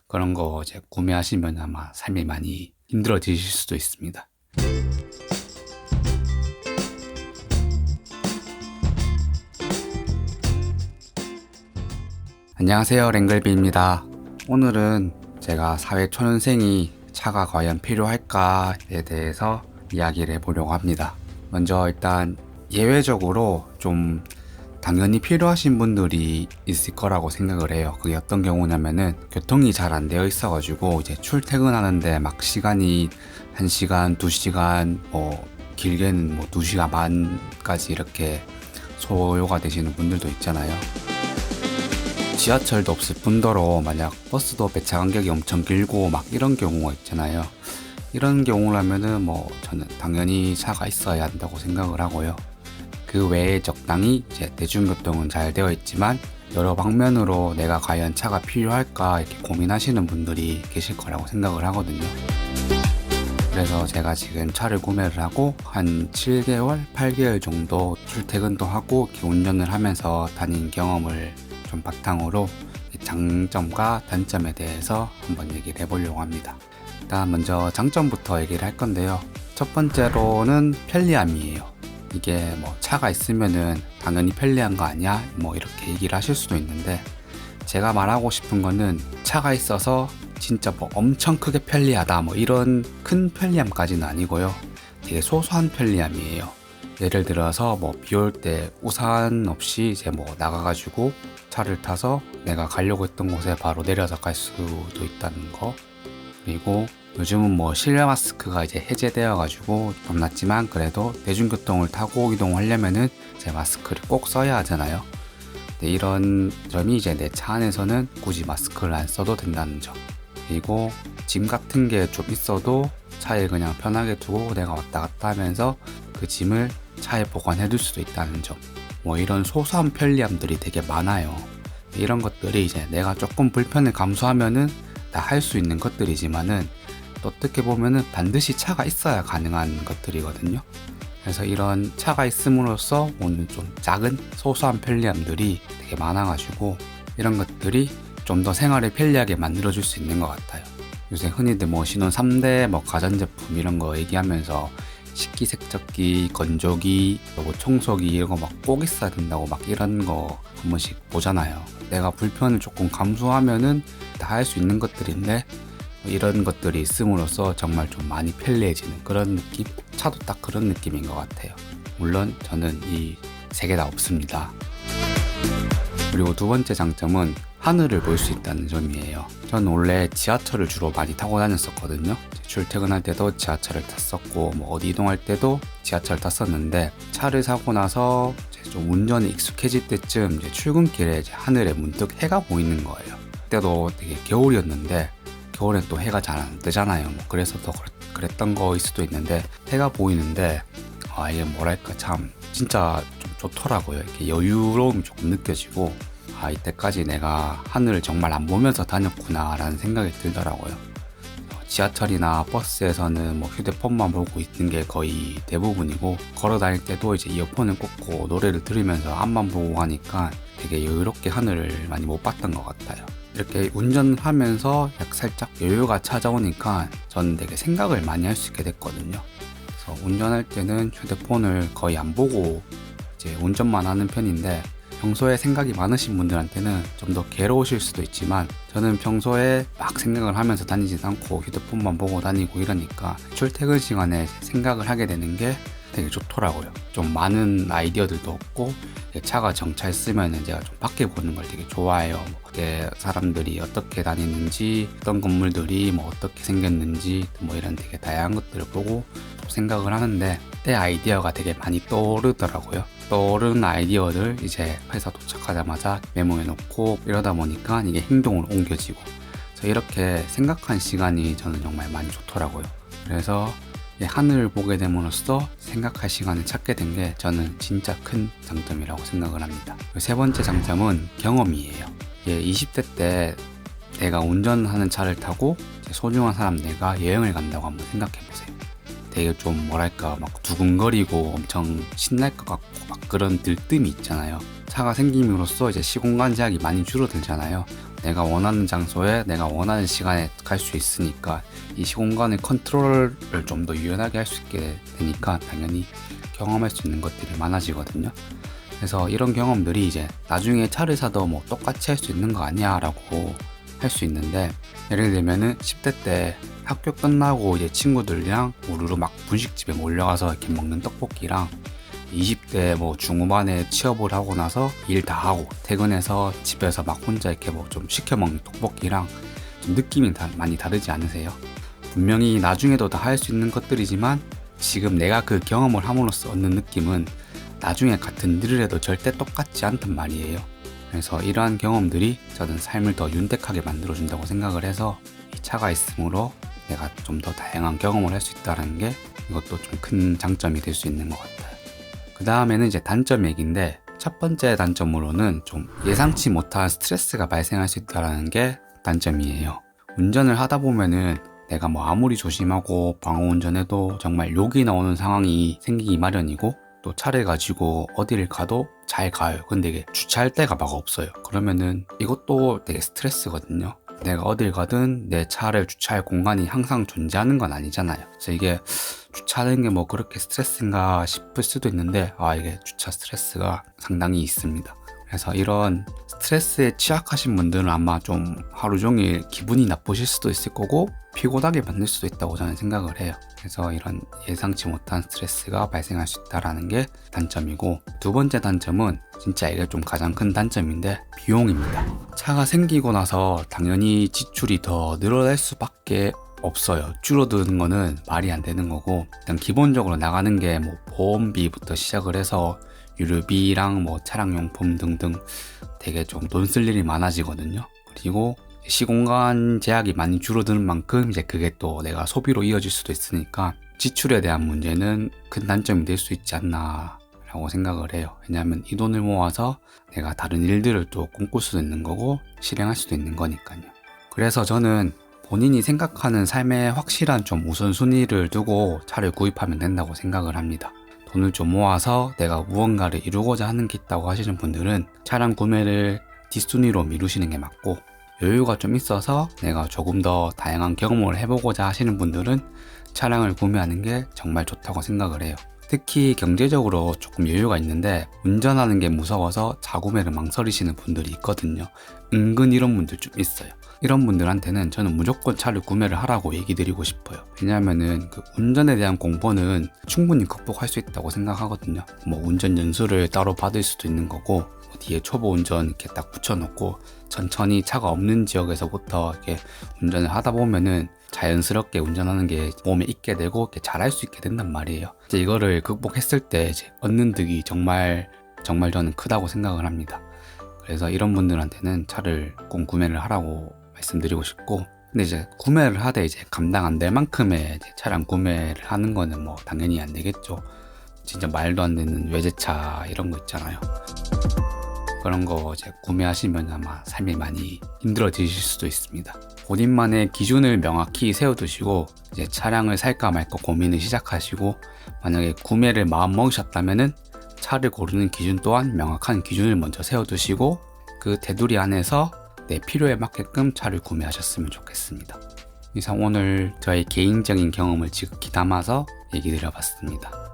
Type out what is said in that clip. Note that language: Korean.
그런 거 이제 구매하시면 아마 삶이 많이 힘들어지실 수도 있습니다. 안녕하세요, 랭글비입니다. 오늘은 제가 사회초년생이 차가 과연 필요할까에 대해서 이야기를 해보려고 합니다. 먼저 일단 예외적으로 좀 당연히 필요하신 분들이 있을 거라고 생각을 해요. 그게 어떤 경우냐면은 교통이 잘 안 되어 있어가지고 이제 출퇴근하는데 막 시간이 1시간, 2시간, 길게는 2시간 반까지 이렇게 소요가 되시는 분들도 있잖아요. 지하철도 없을 뿐더러 만약 버스도 배차 간격이 엄청 길고 막 이런 경우가 있잖아요. 이런 경우라면은 저는 당연히 차가 있어야 한다고 생각을 하고요. 그 외에 적당히 이제 대중교통은 잘 되어 있지만 여러 방면으로 내가 과연 차가 필요할까 이렇게 고민하시는 분들이 계실 거라고 생각을 하거든요. 그래서 제가 지금 차를 구매를 하고 한 7개월, 8개월 정도 출퇴근도 하고 이렇게 운전을 하면서 다닌 경험을 좀 바탕으로 장점과 단점에 대해서 한번 얘기를 해보려고 합니다. 일단 먼저 장점부터 얘기를 할 건데요. 첫 번째로는 편리함이에요. 이게 차가 있으면은 당연히 편리한 거 아니야? 이렇게 얘기를 하실 수도 있는데, 제가 말하고 싶은 거는 차가 있어서 진짜 엄청 크게 편리하다 이런 큰 편리함까지는 아니고요. 되게 소소한 편리함이에요. 예를 들어서 비 올 때 우산 없이 이제 나가가지고 차를 타서 내가 가려고 했던 곳에 바로 내려서 갈 수도 있다는 거. 그리고 요즘은 실내 마스크가 이제 해제되어 가지고 좀 낫지만 그래도 대중교통을 타고 이동하려면은 제 마스크를 꼭 써야 하잖아요. 근데 이런 점이 이제 내 차 안에서는 굳이 마스크를 안 써도 된다는 점. 그리고 짐 같은 게 좀 있어도 차에 그냥 편하게 두고 내가 왔다 갔다 하면서 그 짐을 차에 보관해 둘 수도 있다는 점. 이런 소소한 편리함들이 되게 많아요. 이런 것들이 이제 내가 조금 불편을 감수하면은 다 할 수 있는 것들이지만은 또 어떻게 보면은 반드시 차가 있어야 가능한 것들이거든요. 그래서 이런 차가 있음으로써 오늘 좀 작은 소소한 편리함들이 되게 많아가지고 이런 것들이 좀 더 생활을 편리하게 만들어줄 수 있는 것 같아요. 요새 흔히들 신혼 3대 가전제품 이런 거 얘기하면서 식기세척기, 건조기, 청소기 이런 거 꼭 있어야 된다고 이런 거 한 번씩 보잖아요. 내가 불편을 조금 감수하면은 다 할 수 있는 것들인데 이런 것들이 있음으로써 정말 좀 많이 편리해지는 그런 느낌? 차도 딱 그런 느낌인 것 같아요. 물론 저는 이 세 개 다 없습니다. 그리고 두 번째 장점은 하늘을 볼 수 있다는 점이에요. 저는 원래 지하철을 주로 많이 타고 다녔었거든요. 출퇴근할 때도 지하철을 탔었고 어디 이동할 때도 지하철을 탔었는데, 차를 사고 나서 좀 운전이 익숙해질 때쯤 이제 출근길에 이제 하늘에 문득 해가 보이는 거예요. 그때도 되게 겨울이었는데 겨울엔 또 해가 잘 안 뜨잖아요. 그래서 더 그랬던 거일 수도 있는데 해가 보이는데 이게 뭐랄까 참 진짜 좀 좋더라고요. 이렇게 여유로움이 조금 느껴지고 이때까지 내가 하늘을 정말 안 보면서 다녔구나 라는 생각이 들더라고요. 지하철이나 버스에서는 휴대폰만 보고 있는 게 거의 대부분이고, 걸어 다닐 때도 이제 이어폰을 꽂고 노래를 들으면서 앞만 보고 가니까 되게 여유롭게 하늘을 많이 못 봤던 것 같아요. 이렇게 운전하면서 살짝 여유가 찾아오니까 저는 되게 생각을 많이 할 수 있게 됐거든요. 그래서 운전할 때는 휴대폰을 거의 안 보고 이제 운전만 하는 편인데, 평소에 생각이 많으신 분들한테는 좀 더 괴로우실 수도 있지만 저는 평소에 막 생각을 하면서 다니지 않고 휴대폰만 보고 다니고 이러니까 출퇴근 시간에 생각을 하게 되는 게 되게 좋더라고요. 좀 많은 아이디어들도 없고, 차가 정차 있으면 제가 좀 밖에 보는 걸 되게 좋아해요. 사람들이 어떻게 다니는지, 어떤 건물들이 어떻게 생겼는지 이런 되게 다양한 것들을 보고 생각을 하는데, 내 아이디어가 되게 많이 떠오르더라고요. 떠오르는 아이디어들 이제 회사 도착하자마자 메모해 놓고 이러다 보니까 이게 행동으로 옮겨지고, 그래서 이렇게 생각한 시간이 저는 정말 많이 좋더라고요. 그래서 하늘을 보게 됨으로써 생각할 시간을 찾게 된 게 저는 진짜 큰 장점이라고 생각을 합니다. 세 번째 장점은 경험이에요. 20대 때 내가 운전하는 차를 타고 소중한 사람 내가 여행을 간다고 한번 생각해 보세요. 되게 좀 뭐랄까 두근거리고 엄청 신날 것 같고 그런 들뜸이 있잖아요. 차가 생김으로써 이제 시공간 제약이 많이 줄어들잖아요. 내가 원하는 장소에 내가 원하는 시간에 갈 수 있으니까 이 시공간의 컨트롤을 좀 더 유연하게 할 수 있게 되니까 당연히 경험할 수 있는 것들이 많아지거든요. 그래서 이런 경험들이 이제 나중에 차를 사도 뭐 똑같이 할 수 있는 거 아니야 라고 할 수 있는데, 예를 들면은 10대 때 학교 끝나고 이제 친구들이랑 우르르 막 분식집에 몰려가서 이렇게 먹는 떡볶이랑 20대 뭐 중후반에 취업을 하고 나서 일 다 하고 퇴근해서 집에서 막 혼자 이렇게 뭐 좀 시켜 먹는 떡볶이랑 좀 느낌이 많이 다르지 않으세요? 분명히 나중에도 다 할 수 있는 것들이지만 지금 내가 그 경험을 함으로써 얻는 느낌은 나중에 같은 일을 해도 절대 똑같지 않단 말이에요. 그래서 이러한 경험들이 저는 삶을 더 윤택하게 만들어준다고 생각을 해서 이 차가 있으므로 내가 좀 더 다양한 경험을 할 수 있다는 게 이것도 좀 큰 장점이 될 수 있는 것 같아요. 그 다음에는 이제 단점 얘기인데, 첫 번째 단점으로는 좀 예상치 못한 스트레스가 발생할 수 있다는 게 단점이에요. 운전을 하다 보면은 내가 뭐 아무리 조심하고 방어 운전해도 정말 욕이 나오는 상황이 생기기 마련이고, 또 차를 가지고 어디를 가도 잘 가요. 근데 이게 주차할 데가 막 없어요. 그러면은 이것도 되게 스트레스거든요. 내가 어딜 가든 내 차를 주차할 공간이 항상 존재하는 건 아니잖아요. 그래서 이게 주차하는 게 뭐 그렇게 스트레스인가 싶을 수도 있는데, 이게 주차 스트레스가 상당히 있습니다. 그래서 이런 스트레스에 취약하신 분들은 아마 좀 하루 종일 기분이 나쁘실 수도 있을 거고 피곤하게 만들 수도 있다고 저는 생각을 해요. 그래서 이런 예상치 못한 스트레스가 발생할 수 있다는 게 단점이고, 두 번째 단점은 진짜 이게 좀 가장 큰 단점인데 비용입니다. 차가 생기고 나서 당연히 지출이 더 늘어날 수밖에 없어요. 줄어드는 거는 말이 안 되는 거고, 일단 기본적으로 나가는 게 뭐 보험비부터 시작을 해서 유류비랑 뭐 차량용품 등등 되게 좀 돈 쓸 일이 많아지거든요. 그리고 시공간 제약이 많이 줄어드는 만큼 이제 그게 또 내가 소비로 이어질 수도 있으니까 지출에 대한 문제는 큰 단점이 될 수 있지 않나 라고 생각을 해요. 왜냐하면 이 돈을 모아서 내가 다른 일들을 또 꿈꿀 수도 있는 거고 실행할 수도 있는 거니까요. 그래서 저는 본인이 생각하는 삶에 확실한 좀 우선순위를 두고 차를 구입하면 된다고 생각을 합니다. 돈을 좀 모아서 내가 무언가를 이루고자 하는 게 있다고 하시는 분들은 차량 구매를 뒷순위로 미루시는 게 맞고, 여유가 좀 있어서 내가 조금 더 다양한 경험을 해보고자 하시는 분들은 차량을 구매하는 게 정말 좋다고 생각을 해요. 특히 경제적으로 조금 여유가 있는데 운전하는 게 무서워서 자구매를 망설이시는 분들이 있거든요. 은근 이런 분들 좀 있어요. 이런 분들한테는 저는 무조건 차를 구매를 하라고 얘기 드리고 싶어요. 왜냐하면은 그 운전에 대한 공포는 충분히 극복할 수 있다고 생각하거든요. 뭐 운전 연수를 따로 받을 수도 있는 거고, 뒤에 초보 운전 이렇게 딱 붙여놓고 천천히 차가 없는 지역에서부터 이렇게 운전을 하다 보면은 자연스럽게 운전하는 게 몸에 익게 되고 이렇게 잘할 수 있게 된단 말이에요. 이제 이거를 극복했을 때 이제 얻는 득이 정말 저는 크다고 생각을 합니다. 그래서 이런 분들한테는 차를 꼭 구매를 하라고 말씀드리고 싶고, 근데 이제 구매를 하되 이제 감당 안 될 만큼의 이제 차량 구매를 하는 거는 뭐 당연히 안 되겠죠. 진짜 말도 안 되는 외제차 이런 거 있잖아요. 그런 거 이제 구매하시면 아마 삶이 많이 힘들어지실 수도 있습니다. 본인만의 기준을 명확히 세워두시고 이제 차량을 살까 말까 고민을 시작하시고, 만약에 구매를 마음 먹으셨다면은 차를 고르는 기준 또한 명확한 기준을 먼저 세워두시고 그 테두리 안에서 내 필요에 맞게끔 차를 구매하셨으면 좋겠습니다. 이상 오늘 저의 개인적인 경험을 지극히 담아서 얘기 드려봤습니다.